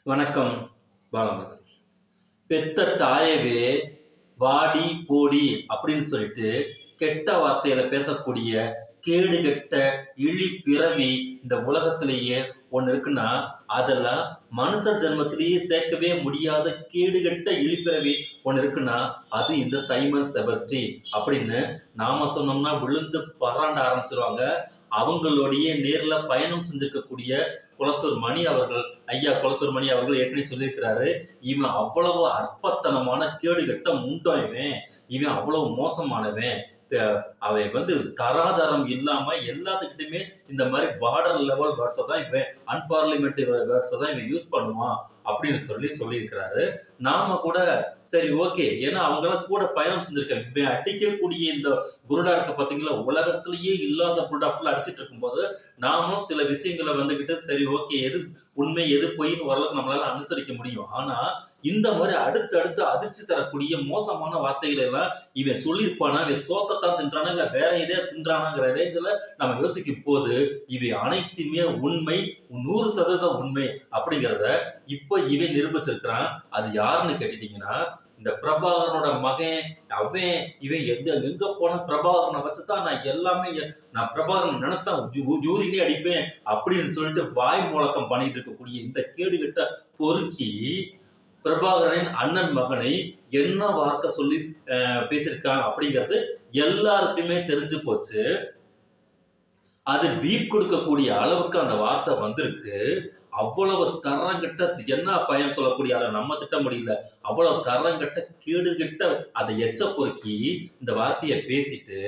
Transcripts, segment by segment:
வணக்கம் பாலமுருகன். பெத்த தாயவே வாடி போடி அப்படின்னு சொல்லிட்டு கெட்ட வார்த்தையில பேசக்கூடிய கேடு கெட்ட இழி பிறவி இந்த உலகத்திலேயே ஒண்ணு இருக்குன்னா அதெல்லாம் மனுஷ ஜென்மத்திலேயே சேர்க்கவே முடியாத கேடு கெட்ட இழிப்பிறவி ஒண்ணு இருக்குன்னா அது இந்த சைமன் செபஸ்டி அப்படின்னு நாம சொன்னோம்னா விழுந்து பறாண்ட ஆரம்பிச்சிருவாங்க. அவங்களுடைய நேர்ல பயணம் செஞ்சிருக்கக்கூடிய குளத்தூர் மணி அவர்கள், ஐயா குளத்தூர் மணி அவர்கள் ஏற்கனவே சொல்லியிருக்கிறாரு. இவன் அவ்வளவு அற்பத்தனமான கேடு கெட்ட முண்டம், இவன் அவ்வளவு மோசமானவன். அவன் தராதரம் இல்லாம எல்லாத்துக்கிட்டுமே இந்த மாதிரி பார்டர் லெவல் வேர்ட்ஸை தான் இவன், அன்பார்லிமெண்ட் வேர்ட்ஸை தான் இவன் யூஸ் பண்ணுவான் அப்படின்னு சொல்லியிருக்கிறாரு. நாம கூட சரி ஓகே, ஏன்னா அவங்களாம் கூட பயணம் செஞ்சிருக்காங்க. இவன் அடிக்கக்கூடிய இந்த புருடா இருக்க பாத்தீங்களா, உலகத்திலேயே இல்லாத புருடா ஃபுல்லா அடிச்சிட்டு இருக்கும்போது நாமும் சில விஷயங்களை சரி ஓகே, எது உண்மை எது பொய்ன்னு ஓரளவுக்கு நம்மளால அனுசரிக்க முடியும். ஆனா இந்த மாதிரி அடுத்து அதிர்ச்சி தரக்கூடிய மோசமான வார்த்தைகள் எல்லாம் இவன் சொல்லியிருப்பானா, இவன் சோத்தத்தான் தின்றானா இல்ல வேற எதையா தின்றானாங்கிற ரேஞ்சில் நம்ம யோசிக்கும் போது இவை அனைத்துமே உண்மை, 100% உண்மை அப்படிங்கிறத இப்ப இவன் நிரூபிச்சிருக்கிறான். அது யாருன்னு கேட்டுட்டீங்கன்னா இந்த பிரபாகரனோட மகன். அவன் இவன் எங்க போன பிரபாகரனை வச்சுதான் நான் எல்லாமே, நான் பிரபாகரன் நினைச்சுதான் யூரினே அடிப்பேன் அப்படின்னு சொல்லிட்டு வாய் முழக்கம் பண்ணிட்டு இருக்கக்கூடிய இந்த கேடுகட்ட பொறுக்கி பிரபாகரனின் அண்ணன் மகனை என்ன வார்த்தை சொல்லி பேசியிருக்கான் அப்படிங்கிறது எல்லாருக்குமே தெரிஞ்சு போச்சு. அது பீப் கொடுக்கக்கூடிய அளவுக்கு அந்த வார்த்தை வந்திருக்கு. அவ்வளவு தரங்கட்ட, என்ன பயன் சொல்லக்கூடிய அதை நம்ம திட்ட முடியல. அவ்வளவு தரங்கட்ட கேடு கிட்ட அதை எச்ச பொறுக்கி இந்த வார்த்தையை பேசிட்டு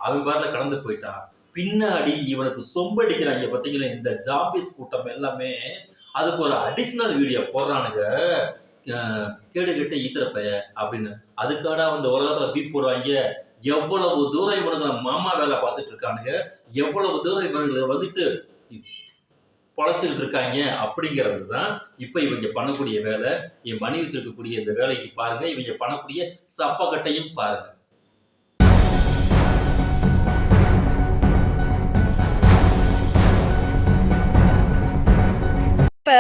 அவன் பாரில கடந்து போயிட்டான். பின்னாடி இவனுக்கு சொம்படிக்கிறாங்க பாத்தீங்களா இந்த ஜாம்பிஸ் கூட்டம் எல்லாமே. அதுக்கு ஒரு அடிஷனல் வீடியோ போடுறானுங்க, கேடு கெட்ட ஈத்திர பைய அப்படின்னு. அதுக்காக அந்த உலகத்துல பீப் போடுவாங்க. எவ்வளவு தூரம் இவனுங்க மாமா வேலை பார்த்துட்டு இருக்கானுங்க, எவ்வளவு தூரம் இவனுங்களை பொழைச்சிட்டு இருக்காங்க அப்படிங்கிறது தான் இப்ப இவங்க பண்ணக்கூடிய வேலை. என் மணி வச்சிருக்கக்கூடிய இந்த வேலைக்கு பாருங்க, இவங்க பண்ணக்கூடிய சப்பக்கட்டையும் பாருங்க.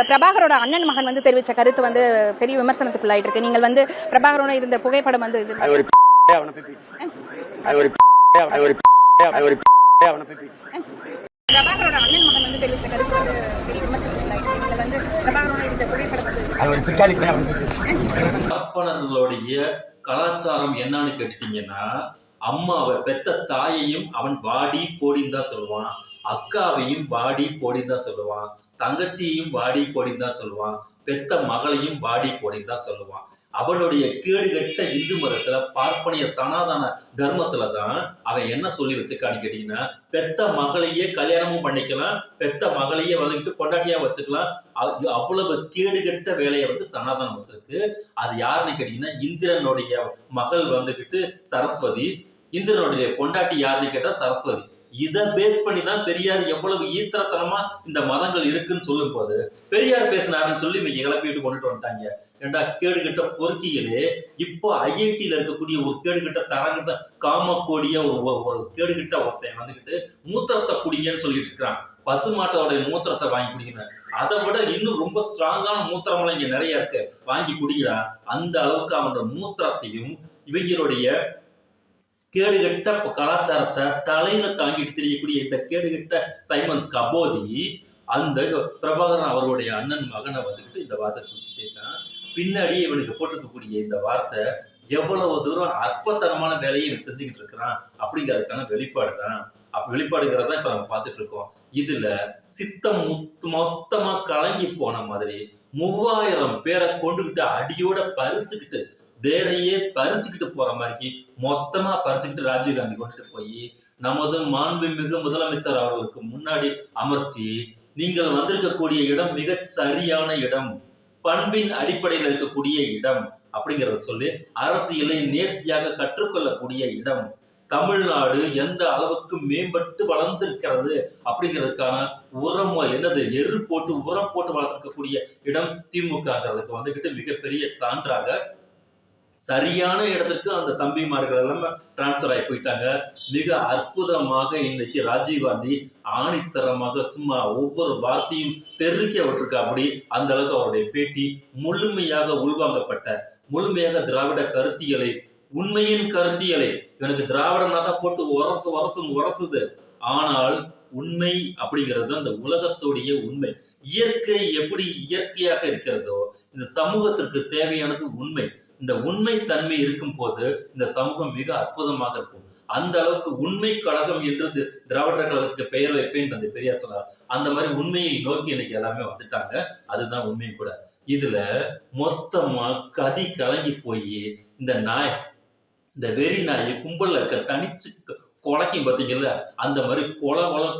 பிரபாகரோட அண்ணன் மகன் தெரிவிச்ச கருத்து பெரிய விமர்சனத்துக்குள்ளாயிட்டு இருக்கு. நீங்கள் பிரபாகரோட இருந்த புகைப்படம் பிரபாகரோட அண்ணன் மகன் தெரிவிச்ச கருத்து பெரிய விமர்சனத்துக்குள்ளாயிட்டு இருக்கு. நீங்கள் பிரபாகரோட இருந்த புகைப்படம் பார்ப்பனர்களுடைய கலாச்சாரம் என்னன்னு கேட்டுட்டீங்கன்னா, அம்மாவை பெத்த தாயையும் அவன் வாடி போடின்னு தான் சொல்லுவான், அக்காவையும் வாடி போடின்னு தான் சொல்லுவான், தங்கச்சியையும் வாடி போடின்னு தான் சொல்லுவான், பெத்த மகளையும் வாடி போடின்னு தான் சொல்லுவான். அவனுடைய கேடுகட்ட இந்து மதத்துல பார்ப்பனிய சனாதன தர்மத்துல தான் அவன் என்ன சொல்லி வச்சிருக்கான்னு கேட்டீங்கன்னா, பெத்த மகளையே கல்யாணமும் பண்ணிக்கலாம், பெத்த மகளையே பொண்டாட்டியா வச்சுக்கலாம். அவ்வளவு கேடுகட்ட வேலையை சனாதனம் வச்சிருக்கு. அது யாருன்னு கேட்டீங்கன்னா, இந்திரனுடைய மகள் சரஸ்வதி, இந்திரனுடைய பொண்டாட்டி யாருன்னு கேட்டா சரஸ்வதி. இதை பேஸ் பண்ணி தான் பெரியார் எவ்வளவு ஈத்திரத்தனமா இந்த மதங்கள் இருக்குன்னு சொல்லும் போது பெரியார் பேசினாருன்னு சொல்லி இவங்க கிளப்பிட்டு கொண்டுட்டு வந்துட்டாங்க. ஏண்டா கேடுகிட்ட பொறுக்கிகளே, இப்போ ஐஐடியில இருக்கக்கூடிய ஒரு கேடுகிட்ட தரங்கிட்ட காமக்கோடிய ஒரு கேடுகிட்ட ஒருத்தன் மூத்திரத்தை குடிங்கன்னு சொல்லிட்டு இருக்கிறான். பசுமாட்டோட மூத்திரத்தை வாங்கி குடிக்கணும். அதை விட இன்னும் ரொம்ப ஸ்ட்ராங்கான மூத்திரமெல்லாம் இங்க நிறைய இருக்கு, வாங்கி குடிக்கிறான். அந்த அளவுக்கு அவனோட மூத்திரத்தையும் இவங்களுடைய கேடுகட்ட கலாச்சாரத்தை தலையில தாங்கிட்டு தெரியக்கூடிய இந்த கேடுகட்ட சைமன்ஸ் கபோதி அந்த பிரபாகரன் அவர்களுடைய அண்ணன் மகனை இந்த வார்த்தை சொல்லிட்டே இருக்கான். பின்னாடி இவனுக்கு போட்டிருக்கக்கூடிய இந்த வார்த்தை எவ்வளவு தூரம் அற்பத்தனமான வேலையை இவன் செஞ்சுக்கிட்டு இருக்கிறான் அப்படிங்கிறதுக்கான வெளிப்பாடு தான். வெளிப்பாடுங்கிறத இப்ப நம்ம பார்த்துட்டு இருக்கோம். இதுல சித்தம் மொத்தமா கலங்கி போன மாதிரி 3000 பேரை கொண்டுகிட்டு அடியோட பறிச்சுக்கிட்டு வேறையே பறிச்சுக்கிட்டு போற மாதிரி மொத்தமா பறிச்சுக்கிட்டு ராஜீவ்காந்தி கொண்டுட்டு போய் நமது மாண்புமிகு முதலமைச்சர் அவர்களுக்கு முன்னாடி அமர்த்தி, நீங்கள் வந்திருக்கக்கூடிய இடம் மிக சரியான இடம், பண்பின் அடிப்படையில் இருக்கக்கூடிய இடம் அப்படிங்கிறத சொல்லி அரசியலை நேர்த்தியாக கற்றுக்கொள்ளக்கூடிய இடம், தமிழ்நாடு எந்த அளவுக்கு மேம்பட்டு வளர்ந்திருக்கிறது அப்படிங்கிறதுக்கான உரம் எரு போட்டு உரம் போட்டு வளர்த்திருக்கக்கூடிய இடம் திமுகங்கிறதுக்கு மிகப்பெரிய சான்றாக சரியான இடத்துக்கு அந்த தம்பிமார்கள் எல்லாம் டிரான்ஸ்பர் ஆகி போயிட்டாங்க. மிக அற்புதமாக இன்னைக்கு ராஜீவ்காந்தி ஆணித்தரமாக சும்மா ஒவ்வொரு வார்த்தையும் தெருக்க விட்டுருக்கா. அப்படி அந்த அளவுக்கு அவருடைய பேட்டி முழுமையாக உள்வாங்கப்பட்ட, முழுமையாக திராவிட கருத்தியலை, உண்மையின் கருத்தியலை, எனக்கு திராவிடனா தான் போட்டு உரசுது. ஆனால் உண்மை அப்படிங்கிறது அந்த உலகத்துடைய உண்மை. இயற்கை எப்படி இயற்கையாக இருக்கிறதோ இந்த சமூகத்திற்கு தேவையானது உண்மை. இந்த உண்மை தன்மை இருக்கும் போது இந்த சமூகம் மிக அற்புதமாக இருக்கும். அந்த அளவுக்கு உண்மை கழகம் என்று திராவிடர் கழகத்துக்கு பெயர் வைப்பேன் தந்தை பெரியார் சொன்னார். அந்த மாதிரி உண்மையை நோக்கி இன்னைக்கு எல்லாமே வந்துட்டாங்க. அதுதான் உண்மை கூட. இதுல மொத்தமா கதி கலங்கி போய் இந்த நாய், இந்த வெறி நாயை கும்பல்ல இருக்க தனிச்சு கொலைக்கும் பார்த்தீங்கல்ல, அந்த மாதிரி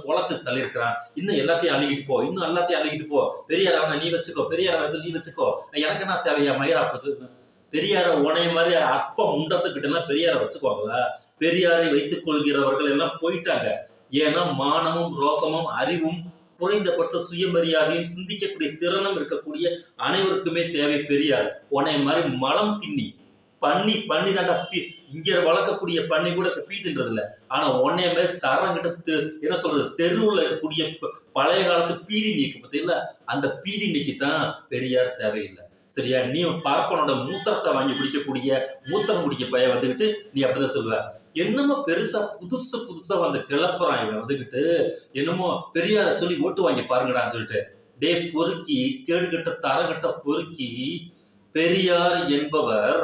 கொலைச்சு தள்ளியிருக்கிறான். இன்னும் எல்லாத்தையும் அழுகிட்டு போ, இன்னும் எல்லாத்தையும் அழுகிட்டு போ, பெரியார நீ வச்சுக்கோ, பெரியார நீ வச்சுக்கோ, எனக்கு என்ன தேவையா மயிரா பெரியார உனைய மாதிரி அப்ப முண்டத்துக்கிட்ட எல்லாம் பெரியார வச்சுக்குவாங்களா? பெரியாரை வைத்துக் கொள்கிறவர்கள் எல்லாம் போயிட்டாங்க. ஏன்னா மானமும் ரோசமும் அறிவும் குறைந்தபட்ச சுயமரியாதையும் சிந்திக்கக்கூடிய திறனும் இருக்கக்கூடிய அனைவருக்குமே தேவை பெரியார். உனைய மாதிரி மலம் தின்னி பண்ணி தாண்டா இங்க வளர்க்கக்கூடிய பண்ணி கூட பீ தின்றது இல்ல. ஆனா உன்னைய மாதிரி தரங்கிட்ட என்ன சொல்றது, தெருவுல இருக்கக்கூடிய பழைய காலத்து பீதி நீக்கு பார்த்தீங்களா, அந்த பீதி நீக்கி தான் பெரியார் தேவையில்லை. சரியா? நீ பார்ப்பனோட மூத்திரத்தை வாங்கி குடிக்கக்கூடிய மூத்திரம் குடிக்க பையன் வந்துகிட்டு நீ அப்படிதான் சொல்லுவ. என்னமோ பெருசா புதுசா வந்து கிளப்புறான் இவன் வந்துகிட்டு, என்னமோ பெரியார சொல்லி ஓட்டு வாங்கி பாருங்கடான்னு சொல்லிட்டு. டே பொறுக்கி, கேடுகட்ட தரகட்ட பொறுக்கி, பெரியார் என்பவர்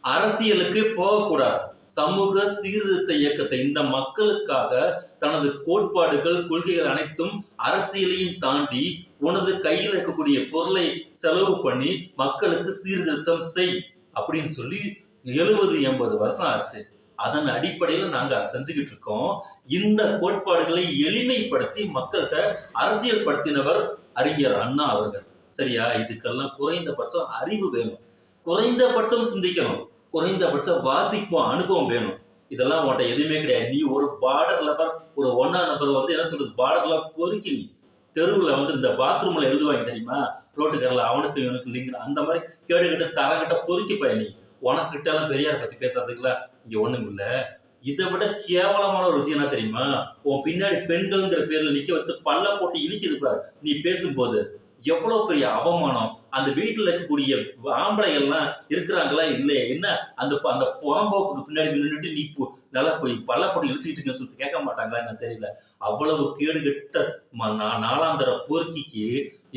அரசியலுக்கு போகக்கூடாது. சமூக சீர்திருத்த இயக்கத்தை, இந்த மக்களுக்காக தனது கோட்பாடுகள் கொள்கைகள் அனைத்தும் அரசியலையும் தாண்டி உனது கையில் இருக்கக்கூடிய பொருளை செலவு பண்ணி மக்களுக்கு சீர்திருத்தம் செய் அப்படின்னு சொல்லி 70-80 வருஷம் ஆச்சு. அதன் அடிப்படையில நாங்க அதை செஞ்சுக்கிட்டு இருக்கோம். இந்த கோட்பாடுகளை எளிமைப்படுத்தி மக்கள்கிட்ட அரசியல் படுத்தினவர் அறிஞர் அண்ணா அவர்கள். சரியா? இதுக்கெல்லாம் குறைந்தபட்சம் அறிவு வேணும், குறைந்தபட்சம் சிந்திக்கணும், குறைந்தபட்சம் வாசிப்போம் அனுபவம் வேணும். இதெல்லாம் உன்கிட்ட எதுவுமே கிடையாது. நீ ஒரு பார்டர் லவர், ஒரு 1ஆம் நபர் வந்து என்ன சொல்றது, பார்டர்ல பொறுக்கி நீ தெருவுல வந்து இந்த பாத்ரூம்ல எழுதுவாங்க தெரியுமா, ரோட்டுக்கரில் அவனுக்கு இவனுக்கு இல்லைங்கிற அந்த மாதிரி கேடுகிட்ட தரங்கிட்ட பொறுக்கி பையன். நீ உனக்கிட்ட எல்லாம் பெரியார் பத்தி பேசுறதுக்குல இங்க ஒண்ணும் இல்ல. இதை விட கேவலமான ஒரு விஷயம் என்ன தெரியுமா, உன் பின்னாடி பெண்கள்ங்கிற பேர்ல நிக்க வச்சு பல்ல போட்டு இழிக்குது பாரு நீ பேசும்போது. எவ்வளவு பெரிய அவமானம். அந்த வீட்டுல இருக்கக்கூடிய ஆம்பளைகள்லாம் இருக்கிறாங்களா இல்லையா, என்ன அந்த புறம்போக்குக்கு பின்னாடி நின்றுட்டு நீ நல்லா போய் பல்ல போட்டு இழிச்சுக்கிட்டு இருக்கேன்னு சொல்லிட்டு கேட்க மாட்டாங்களா என்ன தெரியல. அவ்வளவு கேடுகட்ட நாளாந்தர போர்க்கிக்கு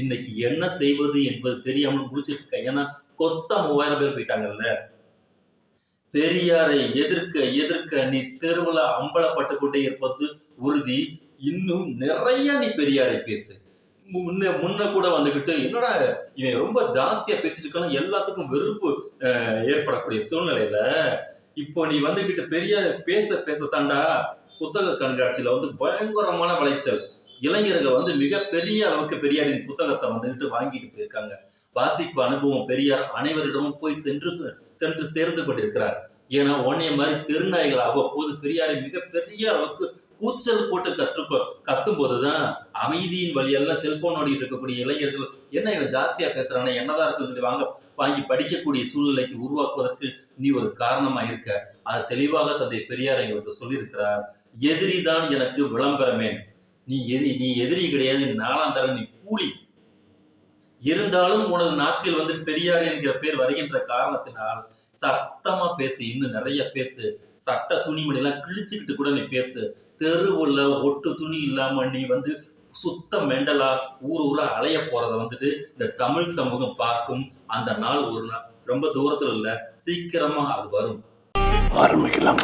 இன்னைக்கு என்ன செய்வது என்பது தெரியாமல் முடிச்சிட்டு இருக்க. ஏன்னா கொத்த 3000 பேர் போயிட்டாங்கல்ல. பெரியாரை எதிர்க்க நீ தெருவுல அம்பலப்பட்டு கொண்டே இருப்பது உறுதி. இன்னும் நிறைய நீ பெரியாரை பேசு. முன்ன கூட வந்துகிட்டு என்னடா இவன் ரொம்ப ஜாஸ்தியா பேசிட்டு இருக்கான, எல்லாத்துக்கும் வெறுப்பு ஏற்படக்கூடிய சூழ்நிலையில இப்போ நீ வந்துகிட்டு பெரியார பேசத்தாண்டா புத்தக கண்காட்சியில வந்து பயங்கரமான விளைச்சல். இளைஞர்கள் வந்து மிகப்பெரிய அளவுக்கு பெரியாரின் புத்தகத்தை வந்துகிட்டு வாங்கிட்டு போயிருக்காங்க. வாசிப்பு அனுபவம் பெரியார் அனைவரிடமும் போய் சென்று சேர்ந்து கொண்டிருக்கிறார். ஏன்னா உன்னைய மாதிரி தெருநாய்கள் அவ்வப்போது பெரியாரை மிகப்பெரிய அளவுக்கு கூச்சல் போட்டு கத்தும் போதுதான் அமைதியின் வழியெல்லாம் செல்போன் ஓடிட்டு இருக்கக்கூடிய இளைஞர்கள் என்ன இவன் ஜாஸ்தியா பேசுறானே, என்னதான் இருக்குன்னு சொல்லி வாங்கி படிக்கக்கூடிய சூழ்நிலைக்கு உருவாக்குவதற்கு நீ ஒரு காரணமா இருக்க. அது தெளிவாக தந்தை பெரியார் எங்களுக்கு சொல்லியிருக்கிறார். எதிரிதான் எனக்கு விளம்பரமே, நீ எதிரி கிடையாது, 4ஆம் தரம் நீ கூலி. இருந்தாலும் உனது நாட்டில் வந்து பெரியார் என்கிற பேர் வருகின்ற காரணத்தினால் சத்தமா பேசு, இன்னும் நிறைய பேசு. சட்ட துணிமணி எல்லாம் கிழிச்சுக்கிட்டு கூட நீ பேசு. தெருவுல ஒட்டு துணி இல்லாம நீ வந்து சுத்த மெண்டலா ஊரா அலைய போறத வந்துட்டு இந்த தமிழ் சமூகம் பார்க்கும். அந்த நாள் ஒரு நாள் ரொம்ப தூரத்துல இல்ல, சீக்கிரமா அது வரும். ஆரம்பிக்கலாம்.